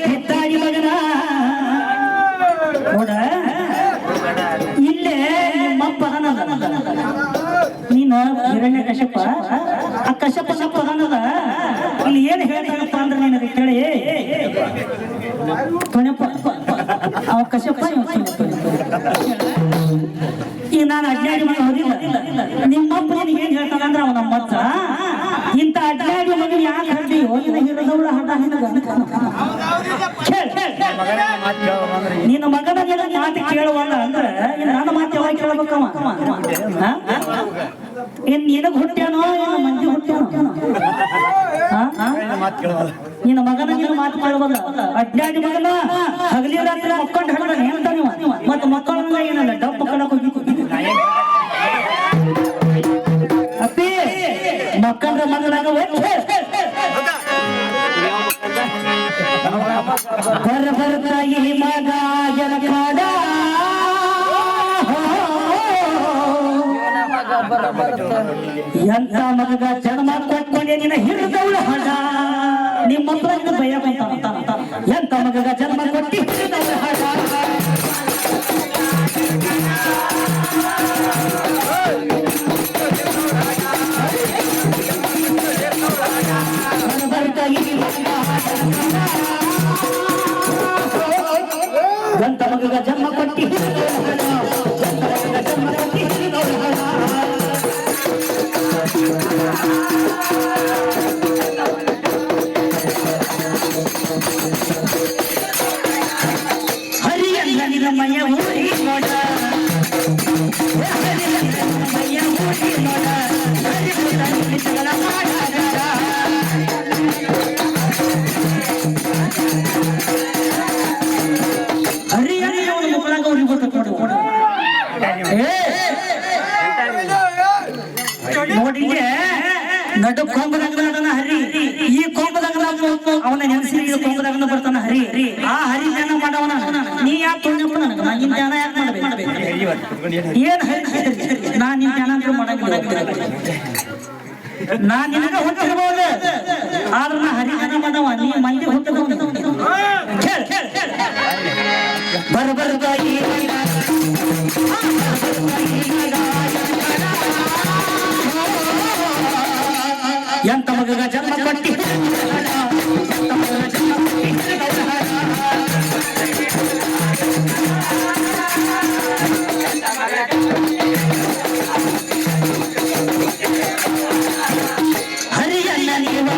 ಕಿತ್ತಾಡಿ ಮಗನ ನೋಡ ಇಲ್ಲೇ ನಿಮ್ಮಪ್ಪ ನೀನು ಹಿರಣ್ಯ ಕಶ್ಯಪ ಆ ಕಶ್ಯಪನ ಪದನದ ಇಲ್ಲಿ ಏನು ಹೇಳ್ತಾನಪ್ಪ ಅಂದ್ರೆ ನೀನು ಕೇಳಿ ಅವ ಕಶ್ಯಪ ಈಗ ನಾನು ಅಡ್ಡಾಡಿ ಮಗ ಹೋದಿಲ್ಲ ನಿಮ್ಮಪ್ಪ ನಿನಗೆ ಏನ್ ಹೇಳ್ತಾನ ಅಂದ್ರೆ ಅವನ ಮಚ್ಚ ಇಂಥ ಅಡ್ಡಾಡಿ ಮಗ ಯಾಕೆ ಹಡ್ಡಿಯೋ ಹಿರದವಳ ಹಠ ನಿನ್ನ ಮಗನ ಮಾತು ಕೇಳುವಲ್ಲ ಅಂದ್ರೆ ಇನ್ನು ನನ್ನ ಮಾತು ಯಾವಾಗ ಕೇಳಬೇಕವ ಇನ್ ನಿನಗ್ ಹುಟ್ಟ್ಯಾನೋ ಇನ್ನು ಮಂದಿ ಹುಟ್ಟ್ಯಾನೋ ನಿನ್ನ ಮಗನ ನೀನು ಮಾತು ಕೇಳುವಲ್ಲ ಅಡ್ಡಾಡಿ ಮಗನ ಹಗಲಿ ರಾತ್ರಿ ಮಕ್ಕೊಂಡು ಹಡ್ದಾನೆ ಅಂತ ನೀವು ಮತ್ತೆ ಮಕ್ಕಳನ್ನ ಏನಲ್ಲ ಡಬ್ಬ ಕಡಕ್ ಹೋಗಿ ಅಪ್ಪಿ ಮಕ್ಕಳ ಮಗನಾಗ ಬರ್ತಾಯಿ ಮಗ ಜನಕಾಡ ಎಂತ ಮಗ ಜನ್ಮ ಕೊಟ್ಕೊಂಡೆ ನಿನ್ನ ಹಿಡಿದವಳ ಹಣ ನಿಮ್ಮ ಮಕ್ಕಳಿಗೆ ಭಯ ಬಂತ ಎಂತ ಮಗ ಜನ್ಮ ಕೊಟ್ಟಿ ಹಿಡಿದವಳ ಹಣ ಗಂತ ಮಗ ಜನ್ಮ ಕೊಟ್ಟಿ ಹರಿಯಲ್ಲ ನಿನ್ನ ಮಯ ಊರಿ ನೋಡ ಮಯ ಊರಿ ನೋಡ ನೋಡಿಗೆ ನಡು ಕೊಂಬದಾಗನ ಹರಿ ಈ ಕೊಂಬದಾಗ ಅವನ ನೆನೆಸಿ ಕೊಂಬದಾಗ ಬರ್ತಾನ ಹರಿ ಆ ಹರಿ ಧ್ಯಾನ ಮಾಡವನ ನೀ ಯಾಕೆ ತೊಗೊಂಡಪ್ಪ ನನಗ ನಾ ನಿನ್ ಧ್ಯಾನ ಯಾಕೆ ಮಾಡ್ಬೇಕು ಏನ್ ಹರಿ ನಾ ನಿನ್ ಧ್ಯಾನ ಅಂತ ಮಾಡಂಗಿಲ್ಲ ನಾ ನಿನಗ ಹೊಟ್ಟಿರ್ಬೋದು ಆದ್ರ ನಾ ಹರಿ ಧ್ಯಾನ ಮಾಡವ ನೀ ಮಂದಿ ಹೊಟ್ಟದ ಬರ್ಬರ್ದಾಗಿ ಎಂತ ಮಗ ಜನ್ಮ ಕೊಟ್ಟಿ ಹರಿಯಣ್ಣ ನೀವು